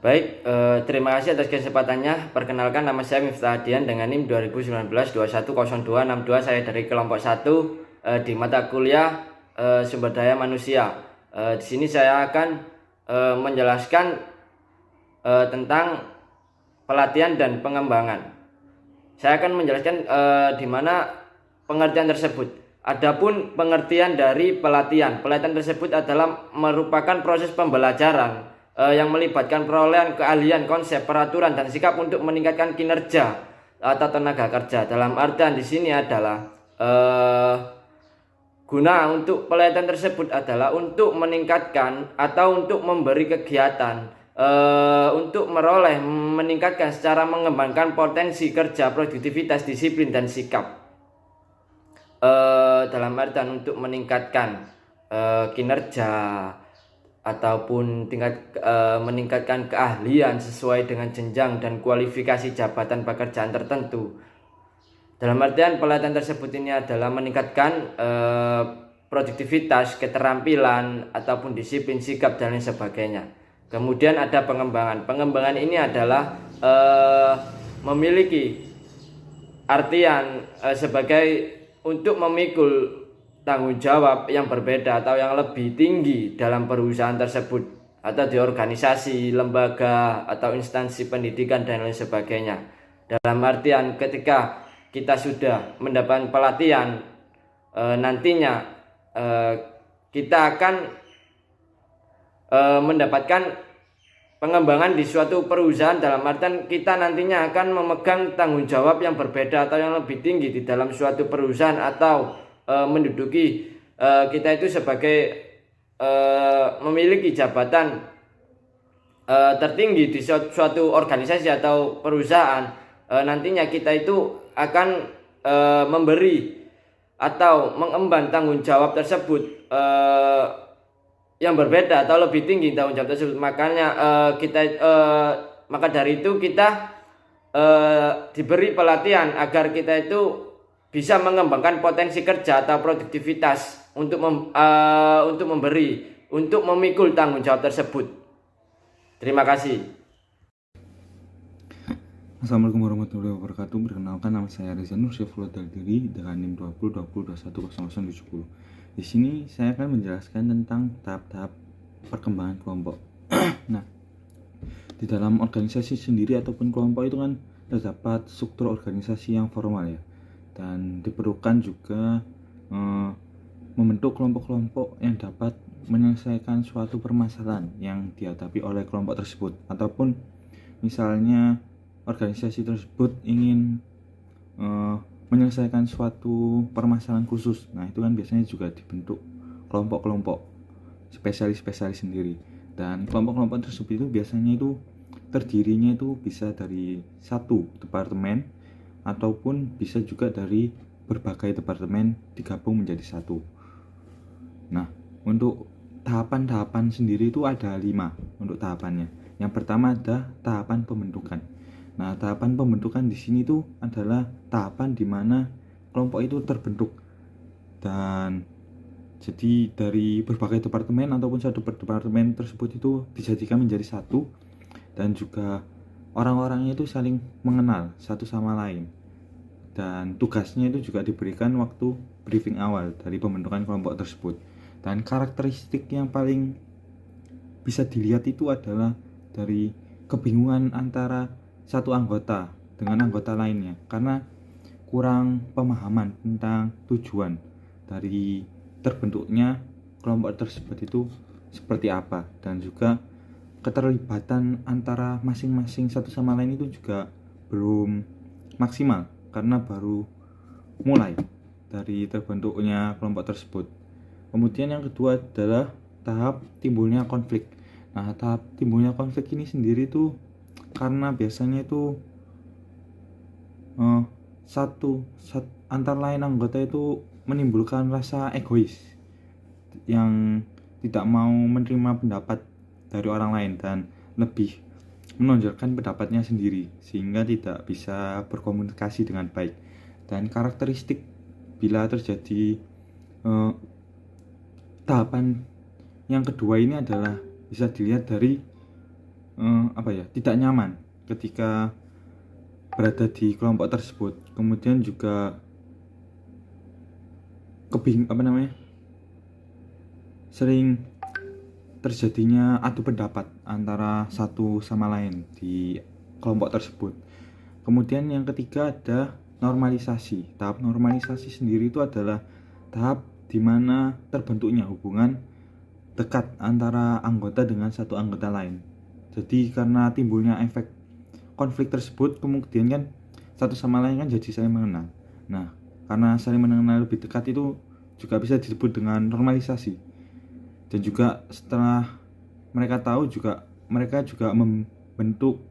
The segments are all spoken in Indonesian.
Baik, terima kasih atas kesempatannya. Perkenalkan, nama saya Miftah Adian dengan NIM 2019-210262. Saya dari kelompok 1 di mata kuliah Sumber Daya Manusia. Di sini saya akan menjelaskan tentang pelatihan dan pengembangan. Saya akan menjelaskan di mana pengertian tersebut. Adapun pengertian dari pelatihan tersebut adalah merupakan proses pembelajaran yang melibatkan perolehan keahlian, konsep, peraturan, dan sikap untuk meningkatkan kinerja atau tenaga kerja. Dalam artian di sini adalah guna untuk pelatihan tersebut adalah untuk meningkatkan atau untuk memberi kegiatan untuk meningkatkan secara mengembangkan potensi kerja, produktivitas, disiplin, dan sikap. Dalam artian untuk meningkatkan kinerja ataupun meningkatkan keahlian sesuai dengan jenjang dan kualifikasi jabatan pekerjaan tertentu. Dalam artian pelatihan tersebut ini adalah meningkatkan produktivitas, keterampilan, ataupun disiplin, sikap, dan lain sebagainya. Kemudian ada pengembangan. Pengembangan ini adalah memiliki artian sebagai untuk memikul tanggung jawab yang berbeda atau yang lebih tinggi dalam perusahaan tersebut atau di organisasi, lembaga, atau instansi pendidikan dan lain sebagainya. Dalam artian ketika kita sudah mendapatkan pelatihan, nantinya kita akan mendapatkan pengembangan di suatu perusahaan. Dalam artian kita nantinya akan memegang tanggung jawab yang berbeda atau yang lebih tinggi di dalam suatu perusahaan atau menduduki kita itu sebagai memiliki jabatan tertinggi di suatu organisasi atau perusahaan. Nantinya kita itu akan memberi atau mengemban tanggung jawab tersebut yang berbeda atau lebih tinggi tanggung jawab tersebut. Makanya maka dari itu kita diberi pelatihan agar kita itu bisa mengembangkan potensi kerja atau produktivitas untuk memikul tanggung jawab tersebut. Terima kasih. Assalamualaikum warahmatullahi wabarakatuh. Perkenalkan, nama saya Reza Nur Syafullah Daldiri dengan NIM 2020210070. Di sini saya akan menjelaskan tentang tahap-tahap perkembangan kelompok. Nah, di dalam organisasi sendiri ataupun kelompok itu kan terdapat struktur organisasi yang formal ya, dan diperlukan juga membentuk kelompok-kelompok yang dapat menyelesaikan suatu permasalahan yang dihadapi oleh kelompok tersebut, ataupun misalnya organisasi tersebut ingin menyelesaikan suatu permasalahan khusus. Nah, itu kan biasanya juga dibentuk kelompok-kelompok spesialis-spesialis sendiri. Dan kelompok-kelompok tersebut itu biasanya itu terdirinya itu bisa dari satu departemen ataupun bisa juga dari berbagai departemen digabung menjadi satu. Nah, untuk tahapan-tahapan sendiri itu ada 5 untuk tahapannya. Yang pertama ada tahapan pembentukan. Nah, tahapan pembentukan di sini tuh adalah tahapan di mana kelompok itu terbentuk, dan jadi dari berbagai departemen ataupun satu departemen tersebut itu dijadikan menjadi satu, dan juga orang-orangnya itu saling mengenal satu sama lain, dan tugasnya itu juga diberikan waktu briefing awal dari pembentukan kelompok tersebut. Dan karakteristik yang paling bisa dilihat itu adalah dari kebingungan antara satu anggota dengan anggota lainnya karena kurang pemahaman tentang tujuan dari terbentuknya kelompok tersebut itu seperti apa, dan juga keterlibatan antara masing-masing satu sama lain itu juga belum maksimal karena baru mulai dari terbentuknya kelompok tersebut. Kemudian yang kedua adalah tahap timbulnya konflik. Nah, tahap timbulnya konflik ini sendiri tuh karena biasanya itu antara lain anggota itu menimbulkan rasa egois yang tidak mau menerima pendapat dari orang lain dan lebih menonjolkan pendapatnya sendiri sehingga tidak bisa berkomunikasi dengan baik. Dan karakteristik bila terjadi tahapan yang kedua ini adalah bisa dilihat dari tidak nyaman ketika berada di kelompok tersebut. Kemudian juga sering terjadinya adu pendapat antara satu sama lain di kelompok tersebut. Kemudian yang ketiga ada normalisasi. Tahap normalisasi sendiri itu adalah tahap di mana terbentuknya hubungan dekat antara anggota dengan satu anggota lain. Jadi karena timbulnya efek konflik tersebut, kemudian kan satu sama lain kan jadi saling mengenal. Nah, karena saling mengenal lebih dekat itu juga bisa disebut dengan normalisasi. Dan juga setelah mereka tahu juga mereka juga membentuk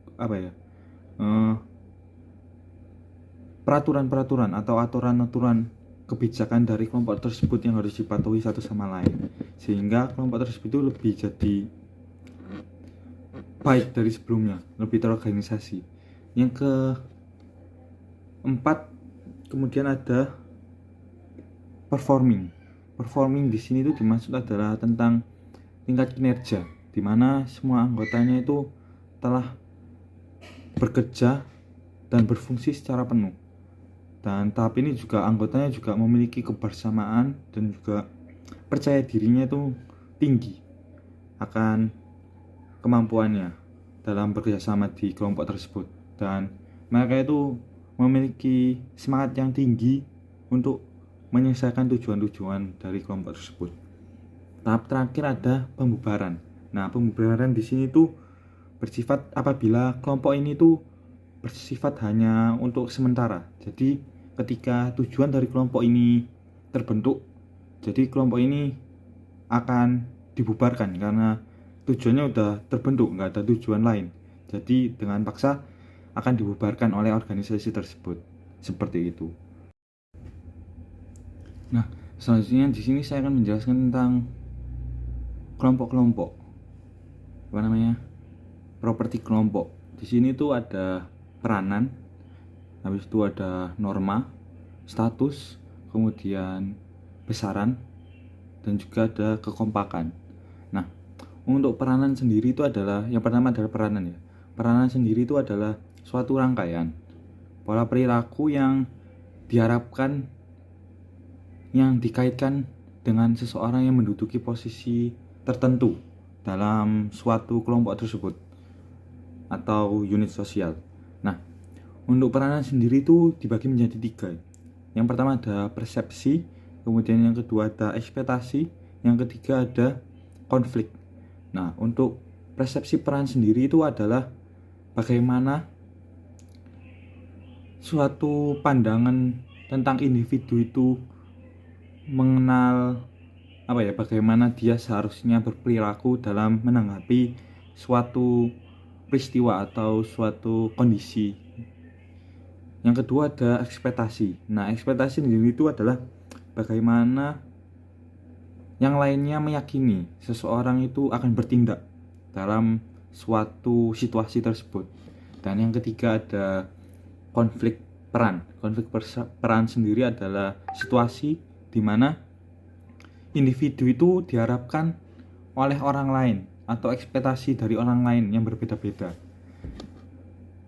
peraturan-peraturan atau aturan-aturan kebijakan dari kelompok tersebut yang harus dipatuhi satu sama lain, sehingga kelompok tersebut itu lebih jadi baik dari sebelumnya, lebih terorganisasi. Yang keempat, kemudian ada performing. Performing di sini itu dimaksud adalah tentang tingkat kinerja, di mana semua anggotanya itu telah bekerja dan berfungsi secara penuh. Dan tahap ini juga anggotanya juga memiliki kebersamaan dan juga percaya dirinya itu tinggi akan kemampuannya dalam bekerjasama di kelompok tersebut, dan mereka itu memiliki semangat yang tinggi untuk menyelesaikan tujuan-tujuan dari kelompok tersebut. Tahap terakhir ada pembubaran. Nah, pembubaran di sini tuh bersifat apabila kelompok ini tuh bersifat hanya untuk sementara. Jadi ketika tujuan dari kelompok ini terbentuk, jadi kelompok ini akan dibubarkan karena tujuannya udah terbentuk, nggak ada tujuan lain. Jadi dengan paksa akan dibubarkan oleh organisasi tersebut. Seperti itu. Nah, selanjutnya di sini saya akan menjelaskan tentang kelompok-kelompok. Properti kelompok. Di sini tuh ada peranan, habis itu ada norma, status, kemudian besaran, dan juga ada kekompakan. Nah, untuk peranan sendiri itu adalah, yang pertama adalah peranan ya. Peranan sendiri itu adalah suatu rangkaian pola perilaku yang diharapkan, yang dikaitkan dengan seseorang yang menduduki posisi tertentu dalam suatu kelompok tersebut atau unit sosial. Nah, untuk peranan sendiri itu dibagi menjadi 3. Yang pertama ada persepsi, kemudian yang kedua ada ekspektasi, yang ketiga ada konflik. Nah, untuk persepsi peran sendiri itu adalah bagaimana suatu pandangan tentang individu itu mengenal bagaimana dia seharusnya berperilaku dalam menanggapi suatu peristiwa atau suatu kondisi. Yang kedua ada ekspektasi. Nah, ekspektasi sendiri itu adalah bagaimana yang lainnya meyakini seseorang itu akan bertindak dalam suatu situasi tersebut. Dan yang ketiga ada konflik peran. Konflik peran sendiri adalah situasi di mana individu itu diharapkan oleh orang lain atau ekspektasi dari orang lain yang berbeda-beda.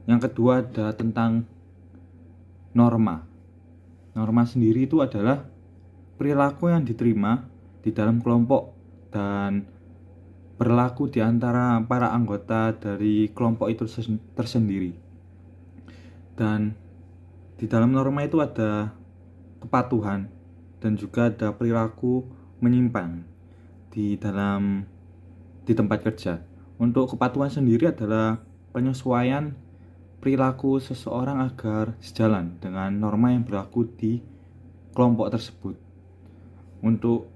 Yang kedua ada tentang norma. Norma sendiri itu adalah perilaku yang diterima di dalam kelompok dan berlaku di antara para anggota dari kelompok itu tersendiri. Dan di dalam norma itu ada kepatuhan dan juga ada perilaku menyimpang di tempat kerja. Untuk kepatuhan sendiri adalah penyesuaian perilaku seseorang agar sejalan dengan norma yang berlaku di kelompok tersebut. Untuk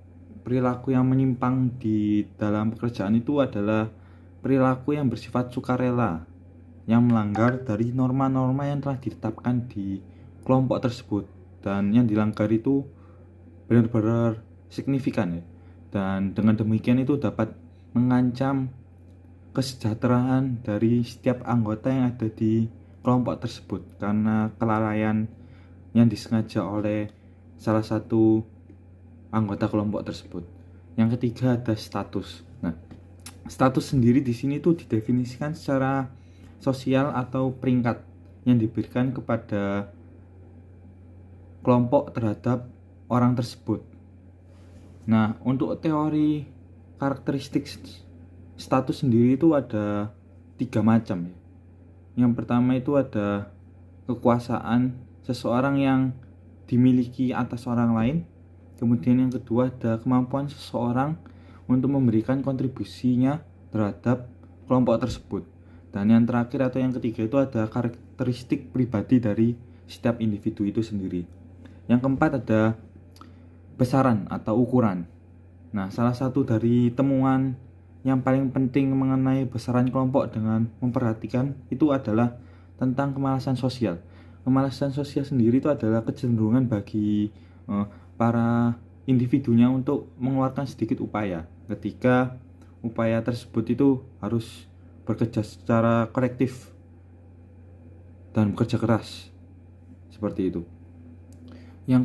perilaku yang menyimpang di dalam pekerjaan itu adalah perilaku yang bersifat sukarela, yang melanggar dari norma-norma yang telah ditetapkan di kelompok tersebut, dan yang dilanggar itu benar-benar signifikan ya. Dan dengan demikian itu dapat mengancam kesejahteraan dari setiap anggota yang ada di kelompok tersebut karena kelalaian yang disengaja oleh salah satu anggota kelompok tersebut. Yang ketiga ada status. Nah, status sendiri di sini tuh didefinisikan secara sosial atau peringkat yang diberikan kepada kelompok terhadap orang tersebut. Nah, untuk teori karakteristik status sendiri itu ada 3 macam ya. Yang pertama itu ada kekuasaan seseorang yang dimiliki atas orang lain. Kemudian yang kedua ada kemampuan seseorang untuk memberikan kontribusinya terhadap kelompok tersebut. Dan yang terakhir atau yang ketiga itu ada karakteristik pribadi dari setiap individu itu sendiri. Yang keempat ada besaran atau ukuran. Nah, salah satu dari temuan yang paling penting mengenai besaran kelompok dengan memperhatikan itu adalah tentang kemalasan sosial. Kemalasan sosial sendiri itu adalah kecenderungan bagi para individunya untuk mengeluarkan sedikit upaya ketika upaya tersebut itu harus bekerja secara kolektif dan bekerja keras seperti itu. Yang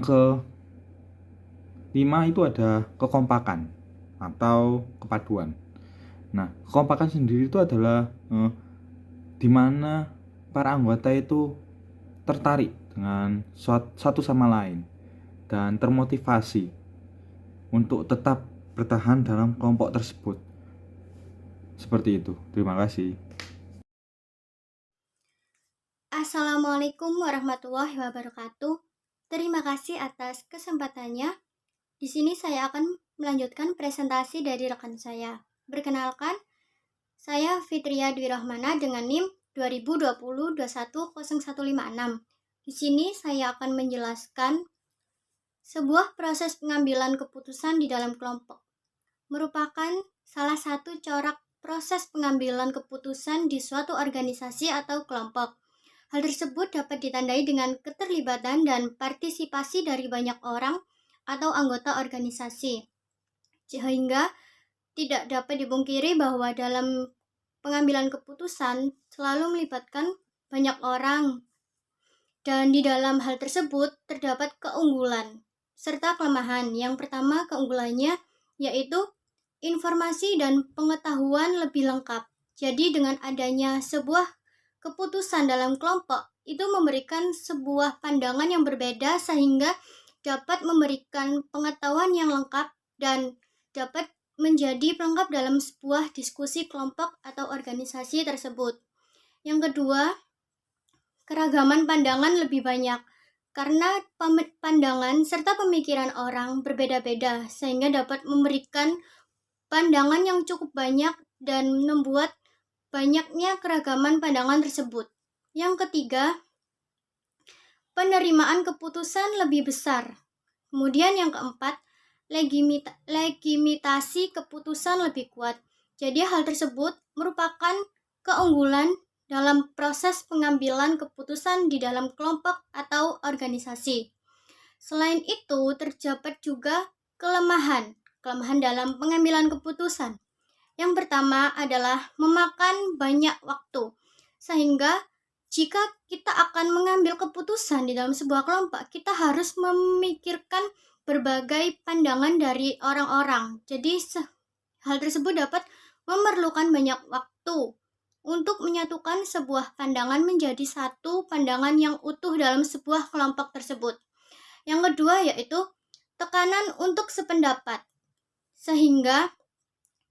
kelima itu ada kekompakan atau kepaduan. Nah, kekompakan sendiri itu adalah di mana para anggota itu tertarik dengan satu sama lain dan termotivasi untuk tetap bertahan dalam kelompok tersebut. Seperti itu. Terima kasih. Assalamualaikum warahmatullahi wabarakatuh. Terima kasih atas kesempatannya. Di sini saya akan melanjutkan presentasi dari rekan saya. Perkenalkan, saya Fitria Dwi Rahmana dengan NIM 2020-210156. Di sini saya akan menjelaskan sebuah proses pengambilan keputusan di dalam kelompok. Merupakan salah satu corak proses pengambilan keputusan di suatu organisasi atau kelompok. Hal tersebut dapat ditandai dengan keterlibatan dan partisipasi dari banyak orang atau anggota organisasi. Sehingga tidak dapat dipungkiri bahwa dalam pengambilan keputusan selalu melibatkan banyak orang. Dan di dalam hal tersebut terdapat keunggulan serta kelemahan. Yang pertama, keunggulannya yaitu informasi dan pengetahuan lebih lengkap. Jadi dengan adanya sebuah keputusan dalam kelompok itu memberikan sebuah pandangan yang berbeda sehingga dapat memberikan pengetahuan yang lengkap dan dapat menjadi pelengkap dalam sebuah diskusi kelompok atau organisasi tersebut. Yang kedua, keragaman pandangan lebih banyak karena pandangan serta pemikiran orang berbeda-beda sehingga dapat memberikan pandangan yang cukup banyak dan membuat banyaknya keragaman pandangan tersebut. Yang ketiga, penerimaan keputusan lebih besar. Kemudian yang keempat, legitimasi keputusan lebih kuat. Jadi hal tersebut merupakan keunggulan dalam proses pengambilan keputusan di dalam kelompok atau organisasi. Selain itu, terdapat juga kelemahan dalam pengambilan keputusan. Yang pertama adalah memakan banyak waktu, sehingga jika kita akan mengambil keputusan di dalam sebuah kelompok, kita harus memikirkan berbagai pandangan dari orang-orang. Jadi hal tersebut dapat memerlukan banyak waktu untuk menyatukan sebuah pandangan menjadi satu pandangan yang utuh dalam sebuah kelompok tersebut. Yang kedua yaitu tekanan untuk sependapat, sehingga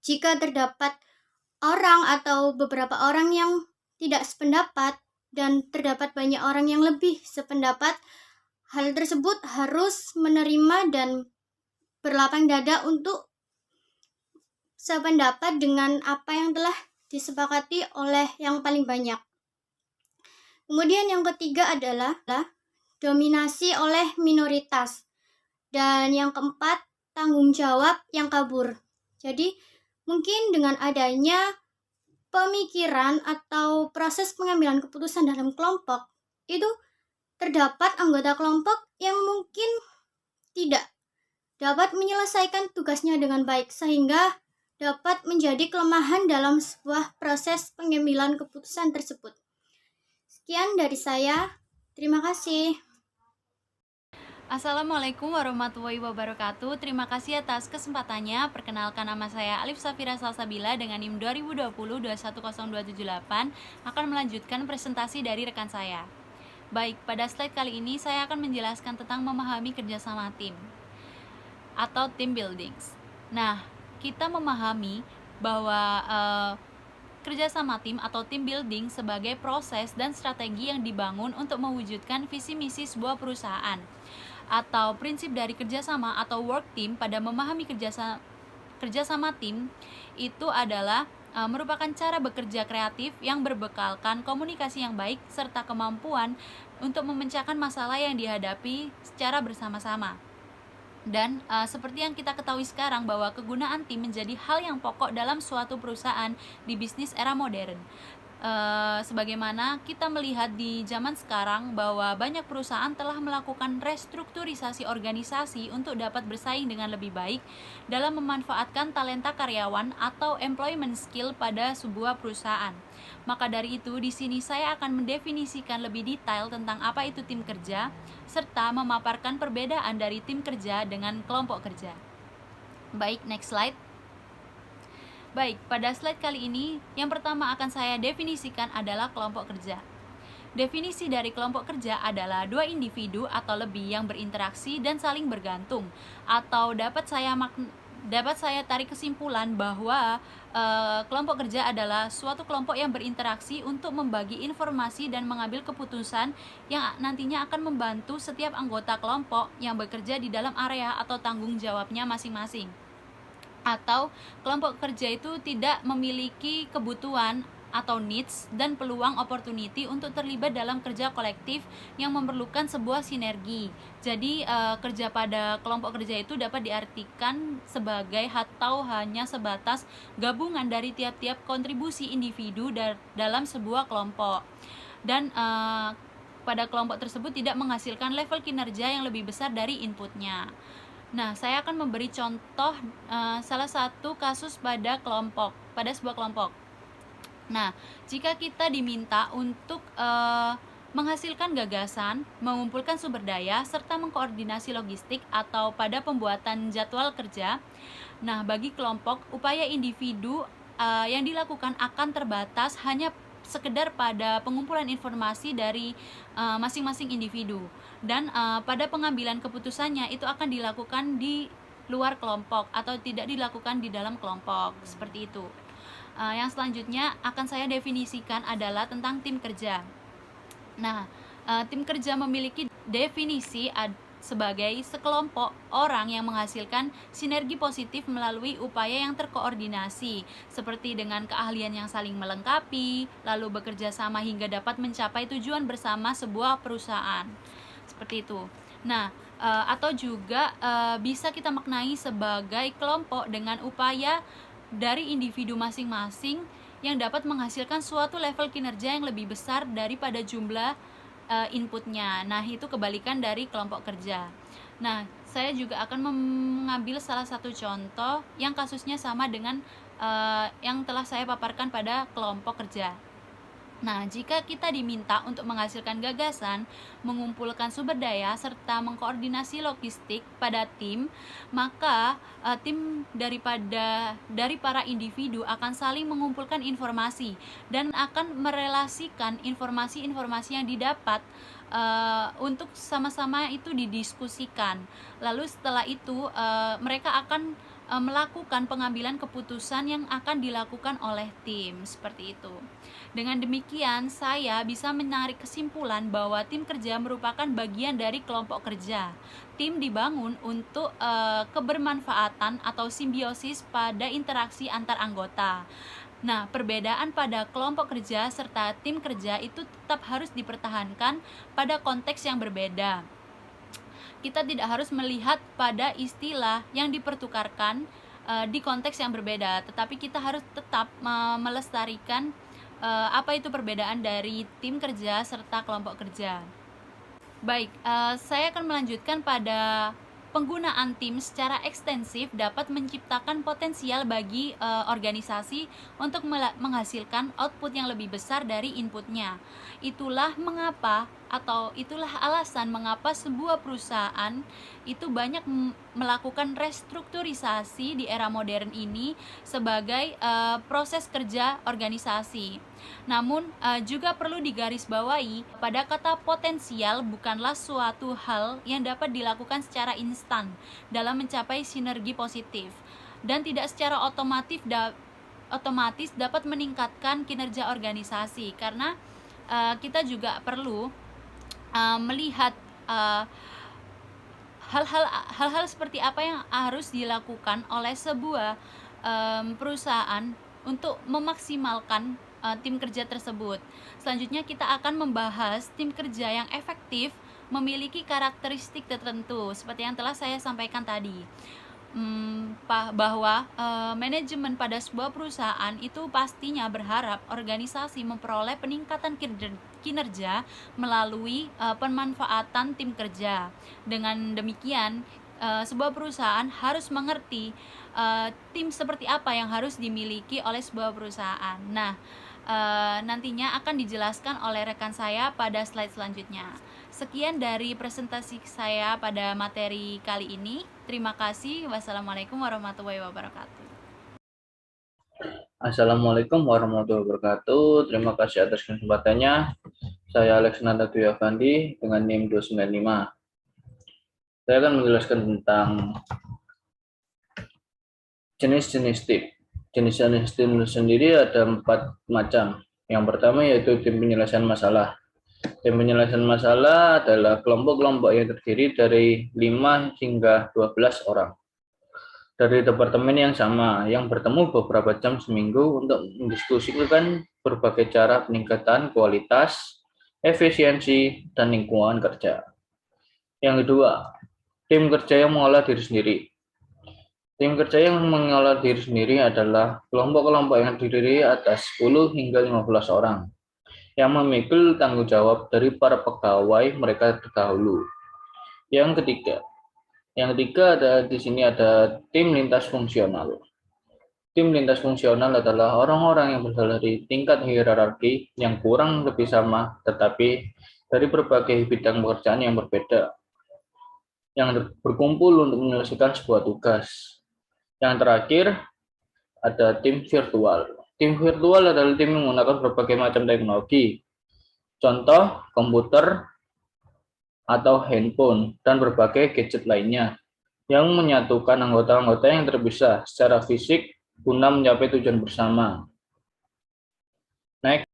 jika terdapat orang atau beberapa orang yang tidak sependapat dan terdapat banyak orang yang lebih sependapat, hal tersebut harus menerima dan berlapang dada untuk sependapat dengan apa yang telah disepakati oleh yang paling banyak. Kemudian yang ketiga adalah dominasi oleh minoritas. Dan yang keempat, tanggung jawab yang kabur. Jadi mungkin dengan adanya pemikiran atau proses pengambilan keputusan dalam kelompok, itu terdapat anggota kelompok yang mungkin tidak dapat menyelesaikan tugasnya dengan baik, sehingga dapat menjadi kelemahan dalam sebuah proses pengambilan keputusan tersebut. Sekian dari saya. Terima kasih. Assalamualaikum warahmatullahi wabarakatuh. Terima kasih atas kesempatannya. Perkenalkan, nama saya Alif Safira Salsabila dengan NIM 2020-210278 akan melanjutkan presentasi dari rekan saya. Baik, pada slide kali ini saya akan menjelaskan tentang memahami kerjasama tim atau team buildings. Nah, kita memahami bahwa kerjasama tim atau team building sebagai proses dan strategi yang dibangun untuk mewujudkan visi misi sebuah perusahaan, atau prinsip dari kerjasama atau work team. Pada memahami kerjasama tim itu adalah merupakan cara bekerja kreatif yang berbekalkan komunikasi yang baik serta kemampuan untuk memecahkan masalah yang dihadapi secara bersama-sama. Dan seperti yang kita ketahui sekarang bahwa kegunaan tim menjadi hal yang pokok dalam suatu perusahaan di bisnis era modern. Sebagaimana kita melihat di zaman sekarang bahwa banyak perusahaan telah melakukan restrukturisasi organisasi untuk dapat bersaing dengan lebih baik dalam memanfaatkan talenta karyawan atau employment skill pada sebuah perusahaan. Maka dari itu, di sini saya akan mendefinisikan lebih detail tentang apa itu tim kerja, serta memaparkan perbedaan dari tim kerja dengan kelompok kerja. Baik, next slide. Baik, pada slide kali ini, yang pertama akan saya definisikan adalah kelompok kerja. Definisi dari kelompok kerja adalah dua individu atau lebih yang berinteraksi dan saling bergantung. Atau dapat saya tarik kesimpulan bahwa kelompok kerja adalah suatu kelompok yang berinteraksi untuk membagi informasi dan mengambil keputusan yang nantinya akan membantu setiap anggota kelompok yang bekerja di dalam area atau tanggung jawabnya masing-masing. Atau kelompok kerja itu tidak memiliki kebutuhan atau needs dan peluang opportunity untuk terlibat dalam kerja kolektif yang memerlukan sebuah sinergi. Jadi kerja pada kelompok kerja itu dapat diartikan sebagai atau hanya sebatas gabungan dari tiap-tiap kontribusi individu dalam sebuah kelompok. Dan pada kelompok tersebut tidak menghasilkan level kinerja yang lebih besar dari inputnya. Nah, saya akan memberi contoh salah satu kasus pada sebuah kelompok. Nah, jika kita diminta untuk menghasilkan gagasan, mengumpulkan sumber daya, serta mengkoordinasi logistik atau pada pembuatan jadwal kerja, nah bagi kelompok, upaya individu yang dilakukan akan terbatas hanya sekedar pada pengumpulan informasi dari masing-masing individu, dan pada pengambilan keputusannya itu akan dilakukan di luar kelompok atau tidak dilakukan di dalam kelompok, seperti itu. Yang selanjutnya akan saya definisikan adalah tentang tim kerja. Nah, tim kerja memiliki definisi sebagai sekelompok orang yang menghasilkan sinergi positif melalui upaya yang terkoordinasi, seperti dengan keahlian yang saling melengkapi, lalu bekerja sama hingga dapat mencapai tujuan bersama sebuah perusahaan. Seperti itu. Nah, atau juga bisa kita maknai sebagai kelompok dengan upaya dari individu masing-masing yang dapat menghasilkan suatu level kinerja yang lebih besar daripada jumlah inputnya. Nah, itu kebalikan dari kelompok kerja. Nah, saya juga akan mengambil salah satu contoh yang kasusnya sama dengan yang telah saya paparkan pada kelompok kerja. Nah, jika kita diminta untuk menghasilkan gagasan, mengumpulkan sumber daya, serta mengkoordinasi logistik pada tim, maka tim dari para individu akan saling mengumpulkan informasi dan akan merelasikan informasi-informasi yang didapat untuk sama-sama itu didiskusikan. Lalu setelah itu mereka akan melakukan pengambilan keputusan yang akan dilakukan oleh tim, seperti itu. Dengan demikian, saya bisa menarik kesimpulan bahwa tim kerja merupakan bagian dari kelompok kerja. Tim dibangun untuk kebermanfaatan atau simbiosis pada interaksi antar anggota. Nah, perbedaan pada kelompok kerja serta tim kerja itu tetap harus dipertahankan pada konteks yang berbeda. Kita tidak harus melihat pada istilah yang dipertukarkan di konteks yang berbeda, tetapi kita harus tetap melestarikan apa itu perbedaan dari tim kerja serta kelompok kerja. Baik, saya akan melanjutkan pada penggunaan tim secara ekstensif dapat menciptakan potensial bagi organisasi untuk menghasilkan output yang lebih besar dari inputnya. Itulah alasan mengapa sebuah perusahaan itu banyak melakukan restrukturisasi di era modern ini sebagai proses kerja organisasi. Namun juga perlu digarisbawahi pada kata potensial bukanlah suatu hal yang dapat dilakukan secara instan dalam mencapai sinergi positif dan tidak secara otomatis dapat meningkatkan kinerja organisasi, karena kita juga perlu melihat hal-hal seperti apa yang harus dilakukan oleh sebuah perusahaan untuk memaksimalkan tim kerja tersebut. Selanjutnya kita akan membahas tim kerja yang efektif memiliki karakteristik tertentu seperti yang telah saya sampaikan tadi, bahwa manajemen pada sebuah perusahaan itu pastinya berharap organisasi memperoleh peningkatan kinerja melalui pemanfaatan tim kerja. Dengan demikian, sebuah perusahaan harus mengerti tim seperti apa yang harus dimiliki oleh sebuah perusahaan. Nah, nantinya akan dijelaskan oleh rekan saya pada slide selanjutnya. Sekian dari presentasi saya pada materi kali ini. Terima kasih. Wassalamualaikum warahmatullahi wabarakatuh. Assalamualaikum warahmatullahi wabarakatuh. Terima kasih atas kesempatannya. Saya Alexander Dwi Afandi dengan NIM 295. Saya akan menjelaskan tentang jenis-jenis tim. Jenis-jenis tim sendiri ada 4 macam. Yang pertama yaitu tim penyelesaian masalah. Tim penyelesaian masalah adalah kelompok-kelompok yang terdiri dari 5 hingga 12 orang dari departemen yang sama, yang bertemu beberapa jam seminggu untuk mendiskusikan berbagai cara peningkatan kualitas, efisiensi, dan lingkungan kerja. Yang kedua, tim kerja yang mengolah diri sendiri. Tim kerja yang mengolah diri sendiri adalah kelompok-kelompok yang terdiri atas 10 hingga 15 orang yang memikul tanggung jawab dari para pegawai mereka terdahulu. Yang ketiga ada di sini ada tim lintas fungsional. Tim lintas fungsional adalah orang-orang yang berasal dari tingkat hierarki yang kurang lebih sama, tetapi dari berbagai bidang pekerjaan yang berbeda, yang berkumpul untuk menyelesaikan sebuah tugas. Yang terakhir ada tim virtual. Tim virtual adalah tim yang menggunakan berbagai macam teknologi, contoh komputer atau handphone dan berbagai gadget lainnya, yang menyatukan anggota-anggota yang terpisah secara fisik guna mencapai tujuan bersama. Next,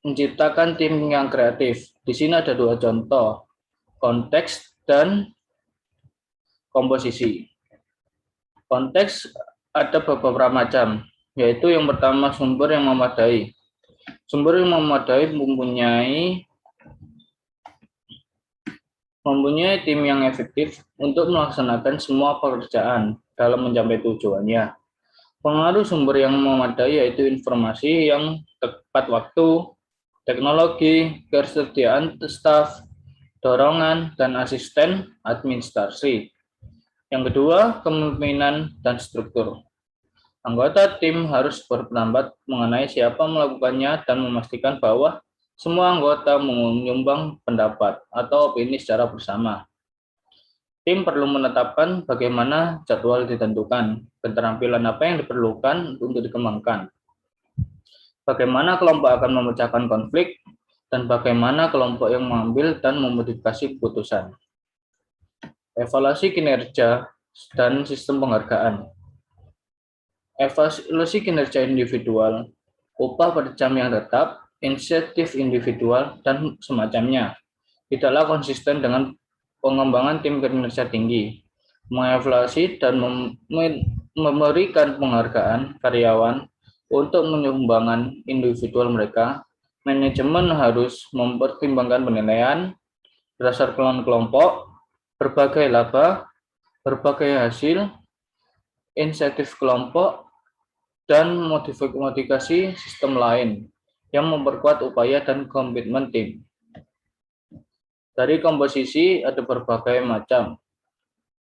menciptakan tim yang kreatif. Di sini ada 2 contoh, konteks dan komposisi. Konteks ada beberapa macam, yaitu yang pertama sumber yang memadai. Sumber yang memadai mempunyai tim yang efektif untuk melaksanakan semua pekerjaan dalam mencapai tujuannya. Pengaruh sumber yang memadai yaitu informasi yang tepat waktu, teknologi, ketersediaan staf, dorongan, dan asisten administrasi. Yang kedua, kepemimpinan dan struktur. Anggota tim harus berpendapat mengenai siapa melakukannya dan memastikan bahwa semua anggota menyumbang pendapat atau opini secara bersama. Tim perlu menetapkan bagaimana jadwal ditentukan, keterampilan apa yang diperlukan untuk dikembangkan, bagaimana kelompok akan memecahkan konflik, dan bagaimana kelompok yang mengambil dan memodifikasi keputusan. Evaluasi kinerja dan sistem penghargaan. Evaluasi kinerja individual, upah per jam yang tetap, insentif individual, dan semacamnya. Tidaklah konsisten dengan pengembangan tim kinerja tinggi. Mengevaluasi dan memberikan penghargaan karyawan untuk menyumbangkan individual mereka. Manajemen harus mempertimbangkan penilaian berdasarkan kelompok, berbagai laba, berbagai hasil, insentif kelompok, dan modifikasi sistem lain yang memperkuat upaya dan komitmen tim. Dari komposisi ada berbagai macam.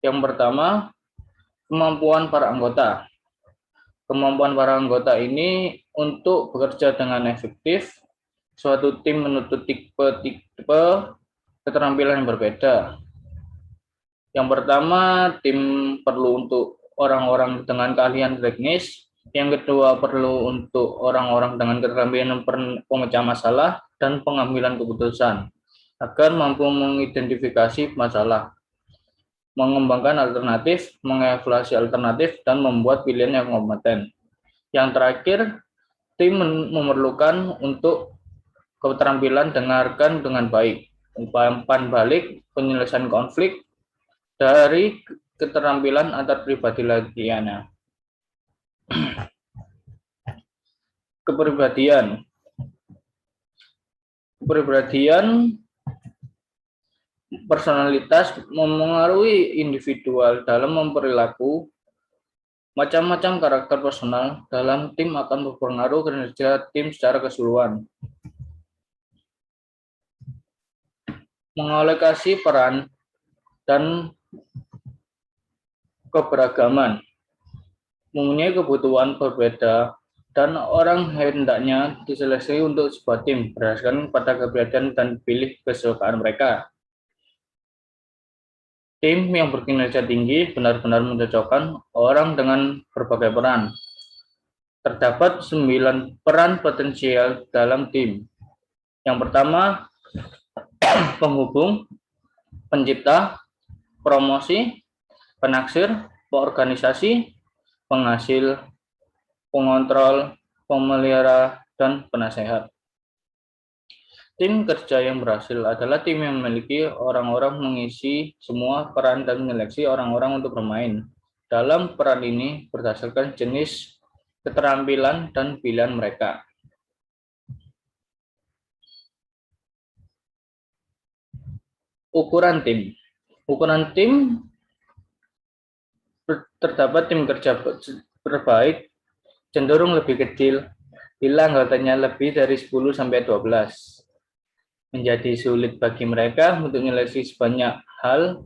Yang pertama, kemampuan para anggota. Kemampuan para anggota ini untuk bekerja dengan efektif, suatu tim menuntut tipe keterampilan yang berbeda. Yang pertama, tim perlu untuk orang-orang dengan keahlian teknis. Yang kedua, perlu untuk orang-orang dengan keterampilan pemecah masalah dan pengambilan keputusan agar mampu mengidentifikasi masalah, mengembangkan alternatif, mengevaluasi alternatif, dan membuat pilihan yang kompeten. Yang terakhir, tim memerlukan untuk keterampilan dengarkan dengan baik, umpan balik, penyelesaian konflik, dari keterampilan antar pribadi lainnya. Kepribadian personalitas memengaruhi individual dalam memperilaku. Macam-macam karakter personal dalam tim akan berpengaruh kinerja tim secara keseluruhan. Mengalokasi peran dan keberagaman, mempunyai kebutuhan berbeda, dan orang hendaknya diseleksi untuk sebuah tim berdasarkan pada kepribadian dan pilih kesukaan mereka. Tim yang berkinerja tinggi benar-benar mencocokkan orang dengan berbagai peran. Terdapat 9 peran potensial dalam tim. Yang pertama, penghubung, pencipta, promosi, penaksir, peorganisasi, penghasil, pengontrol, pemelihara, dan penasehat. Tim kerja yang berhasil adalah tim yang memiliki orang-orang mengisi semua peran dan menyeleksi orang-orang untuk bermain. Dalam peran ini berdasarkan jenis keterampilan dan pilihan mereka. Ukuran tim. Ukuran tim terdapat tim kerja terbaik cenderung lebih kecil bila anggotanya lebih dari 10 sampai 12. Menjadi sulit bagi mereka untuk menyeleksi sebanyak hal.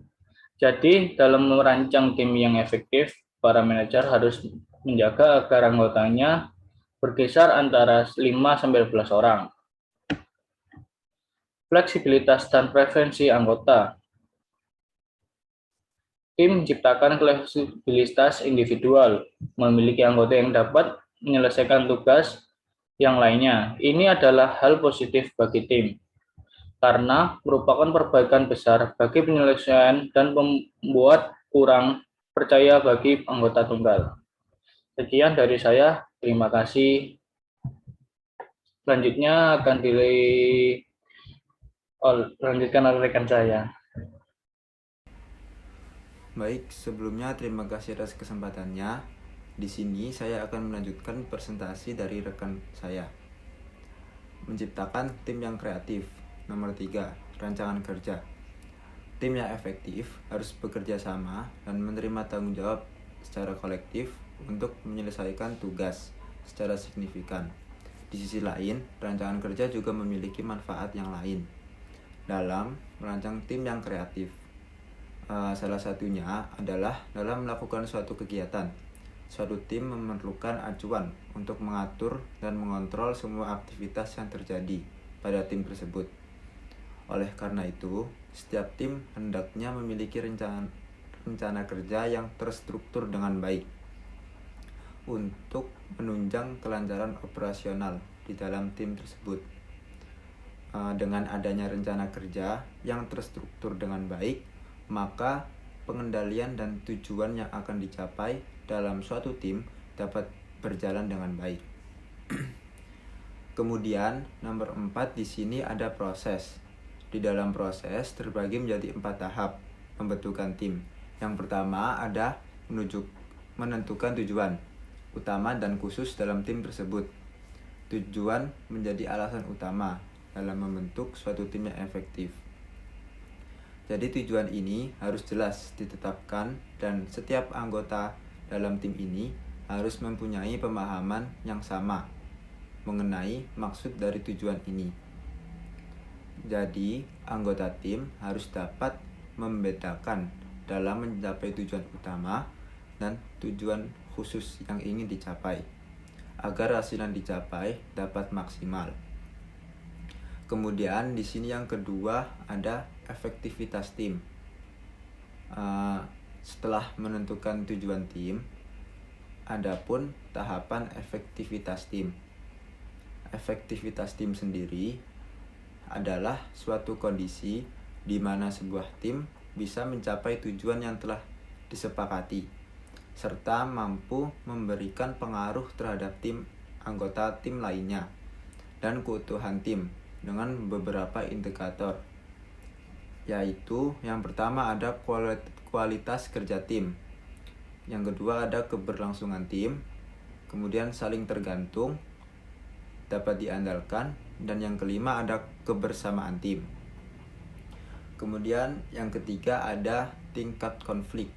Jadi, dalam merancang tim yang efektif, para manajer harus menjaga agar anggotanya berkisar antara 5 sampai 12 orang. Fleksibilitas dan preferensi anggota. Tim menciptakan fleksibilitas individual, memiliki anggota yang dapat menyelesaikan tugas yang lainnya. Ini adalah hal positif bagi tim, karena merupakan perbaikan besar bagi penyelesaian dan membuat kurang percaya bagi anggota tunggal. Sekian dari saya, terima kasih. Selanjutnya akan dilanjutkan oleh rekan saya. Baik, sebelumnya terima kasih atas kesempatannya. Di sini saya akan melanjutkan presentasi dari rekan saya. Menciptakan tim yang kreatif. Nomor 3, rancangan kerja. Tim yang efektif harus bekerja sama dan menerima tanggung jawab secara kolektif untuk menyelesaikan tugas secara signifikan. Di sisi lain, rancangan kerja juga memiliki manfaat yang lain dalam merancang tim yang kreatif. Salah satunya adalah dalam melakukan suatu kegiatan. Suatu tim memerlukan acuan untuk mengatur dan mengontrol semua aktivitas yang terjadi pada tim tersebut. Oleh karena itu, setiap tim hendaknya memiliki rencana kerja yang terstruktur dengan baik untuk menunjang kelancaran operasional di dalam tim tersebut. Dengan adanya rencana kerja yang terstruktur dengan baik, maka pengendalian dan tujuan yang akan dicapai dalam suatu tim dapat berjalan dengan baik. Kemudian, nomor 4 di sini ada proses. Di dalam proses terbagi menjadi 4 tahap pembentukan tim. Yang pertama ada menentukan tujuan utama dan khusus dalam tim tersebut. Tujuan menjadi alasan utama dalam membentuk suatu tim yang efektif. Jadi tujuan ini harus jelas ditetapkan dan setiap anggota dalam tim ini harus mempunyai pemahaman yang sama mengenai maksud dari tujuan ini. Jadi, anggota tim harus dapat membedakan dalam mencapai tujuan utama dan tujuan khusus yang ingin dicapai, agar hasil yang dicapai dapat maksimal. Kemudian di sini yang kedua ada efektivitas tim. Setelah menentukan tujuan tim, adapun tahapan efektivitas tim. Efektivitas tim sendiri adalah suatu kondisi di mana sebuah tim bisa mencapai tujuan yang telah disepakati, serta mampu memberikan pengaruh terhadap anggota tim lainnya, dan keutuhan tim dengan beberapa indikator, yaitu yang pertama ada kualitas kerja tim, yang kedua ada keberlangsungan tim, kemudian saling tergantung, dapat diandalkan, dan yang kelima ada kebersamaan tim. Kemudian yang ketiga ada tingkat konflik.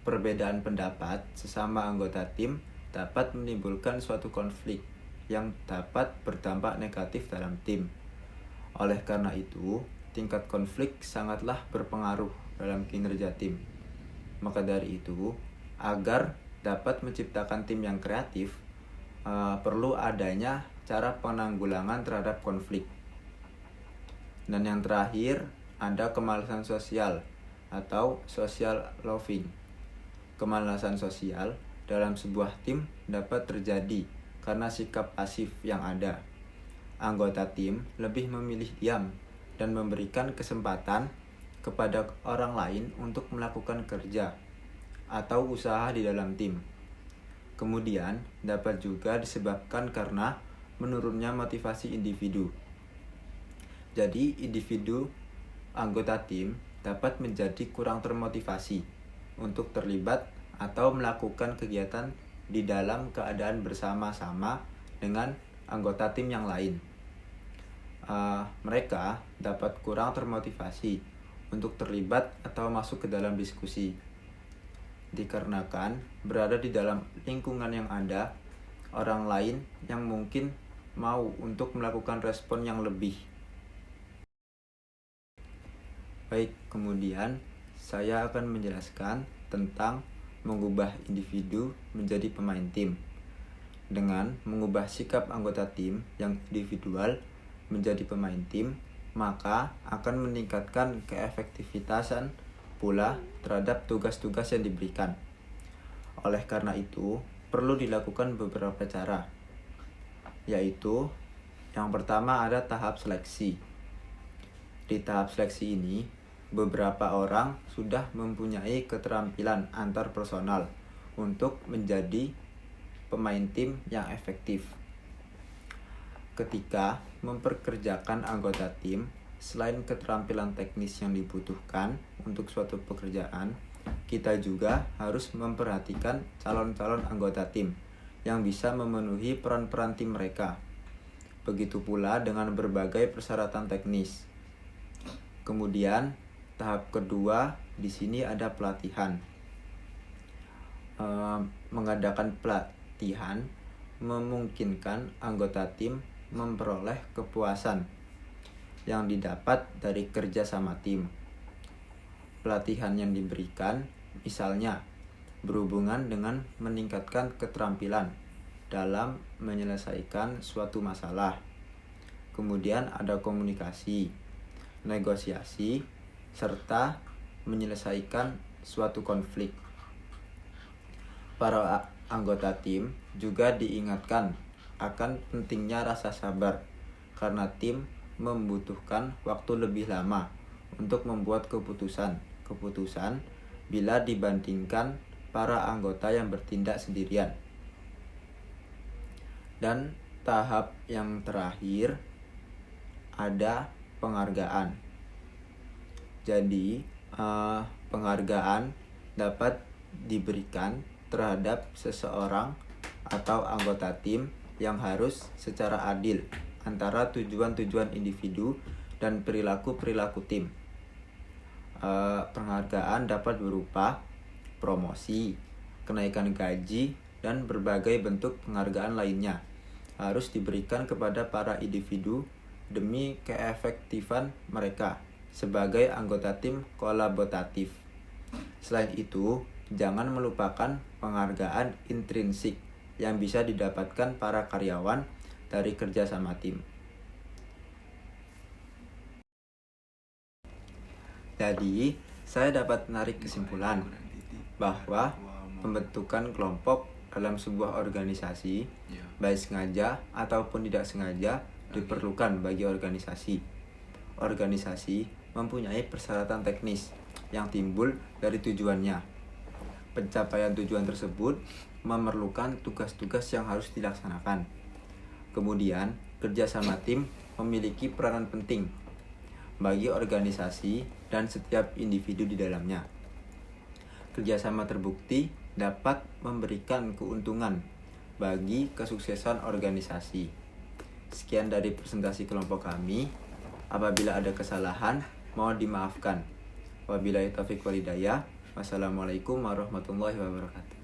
Perbedaan pendapat sesama anggota tim dapat menimbulkan suatu konflik yang dapat berdampak negatif dalam tim. Oleh karena itu, tingkat konflik sangatlah berpengaruh dalam kinerja tim. Maka dari itu, agar dapat menciptakan tim yang kreatif, perlu adanya cara penanggulangan terhadap konflik. Dan yang terakhir, ada kemalasan sosial atau social loving. Kemalasan sosial dalam sebuah tim dapat terjadi karena sikap pasif yang ada. Anggota tim lebih memilih diam dan memberikan kesempatan kepada orang lain untuk melakukan kerja atau usaha di dalam tim. Kemudian dapat juga disebabkan karena menurunnya motivasi individu. Jadi individu anggota tim dapat menjadi kurang termotivasi untuk terlibat atau melakukan kegiatan di dalam keadaan bersama-sama dengan anggota tim yang lain. Mereka dapat kurang termotivasi untuk terlibat atau masuk ke dalam diskusi, dikarenakan berada di dalam lingkungan yang ada orang lain yang mungkin mau untuk melakukan respon yang lebih. Baik, kemudian saya akan menjelaskan tentang mengubah individu menjadi pemain tim. Dengan mengubah sikap anggota tim yang individual menjadi pemain tim, maka akan meningkatkan keefektivitasan pula terhadap tugas-tugas yang diberikan. Oleh karena itu, perlu dilakukan beberapa cara, yaitu yang pertama ada tahap seleksi. Di tahap seleksi ini, beberapa orang sudah mempunyai keterampilan antar personal untuk menjadi pemain tim yang efektif. Ketika memperkerjakan anggota tim, selain keterampilan teknis yang dibutuhkan untuk suatu pekerjaan, kita juga harus memperhatikan calon-calon anggota tim yang bisa memenuhi peran-peran tim mereka. Begitu pula dengan berbagai persyaratan teknis. Kemudian tahap kedua di sini ada pelatihan. Mengadakan pelatihan memungkinkan anggota tim memperoleh kepuasan yang didapat dari kerja sama tim. Pelatihan yang diberikan misalnya berhubungan dengan meningkatkan keterampilan dalam menyelesaikan suatu masalah. Kemudian ada komunikasi, negosiasi, serta menyelesaikan suatu konflik. Para anggota tim juga diingatkan akan pentingnya rasa sabar karena tim membutuhkan waktu lebih lama untuk membuat keputusan bila dibandingkan para anggota yang bertindak sendirian. Dan tahap yang terakhir ada penghargaan. Jadi penghargaan dapat diberikan terhadap seseorang atau anggota tim yang harus secara adil antara tujuan-tujuan individu dan perilaku-perilaku tim. Penghargaan dapat berupa promosi, kenaikan gaji, dan berbagai bentuk penghargaan lainnya harus diberikan kepada para individu demi keefektifan mereka sebagai anggota tim kolaboratif. Selain itu, jangan melupakan penghargaan intrinsik yang bisa didapatkan para karyawan dari kerja sama tim. Jadi, saya dapat menarik kesimpulan bahwa pembentukan kelompok dalam sebuah organisasi, baik sengaja ataupun tidak sengaja, diperlukan bagi organisasi. Organisasi mempunyai persyaratan teknis yang timbul dari tujuannya. Pencapaian tujuan tersebut memerlukan tugas-tugas yang harus dilaksanakan. Kemudian, kerjasama tim memiliki peranan penting bagi organisasi dan setiap individu di dalamnya. Kerjasama terbukti dapat memberikan keuntungan bagi kesuksesan organisasi. Sekian dari presentasi kelompok kami. Apabila ada kesalahan, mohon dimaafkan. Wabillahi taufiq wal hidayah. Wassalamualaikum warahmatullahi wabarakatuh.